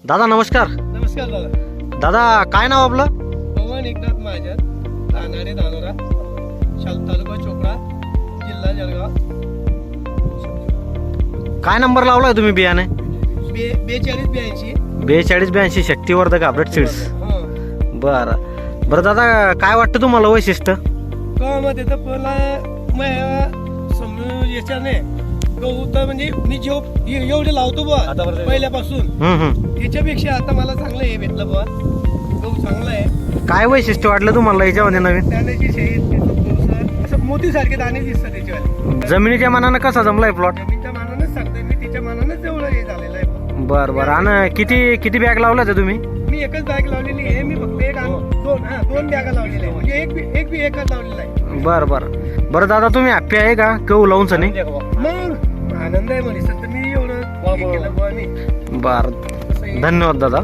दादा नमस्कार. नमस्कार दादा. दादा काय नाव आपलं? पवन एकनाथ महाजन, राहणारे धानोरा, तालुका चोपडा, जिल्हा जळगाव. काय नंबर लावलाय तुम्ही बियाणे? 4282. 4282 शक्तिवर्धक अपडेट सीड्स. बरं बरं दादा, काय वाटतं तुम्हाला वैशिष्ट्य? गव्हामध्ये तर याच्याने गहू तर म्हणजे मी एवढे लावतो बुवा पहिल्यापासून, त्याच्यापेक्षा आता मला चांगलं हे भेटलं बुवा. गहू चांगला आहे. काय वैशिष्ट्य वाटलं तुम्हाला याच्यामध्ये नवीन? दाण्याची शेत असं मोतीसारखे दाणे दिसतात त्याच्यावाले. जमिनीच्या मानानं कसा जमलाय प्लॉट? जमीनच्या मानानंच सांगतोय मी, तिच्या मानानंच एवढं हे झालेलं आहे. बरं बरं. आणि किती बॅग लावल्या त्या तुम्ही? मी एकच बॅग लावलेली आहे. मी फक्त दोन बॅगा लावलेल्या आहे, म्हणजे एक बी एकच लावलेला आहे. बरं बरं बरं दादा, तुम्ही हॅप्पी आहे का गहू लावून सनी? मग आनंद आहे म्हणजे सध्या मी एवढं हे केलं बुवा मी. बरं, धन्यवाद दादा.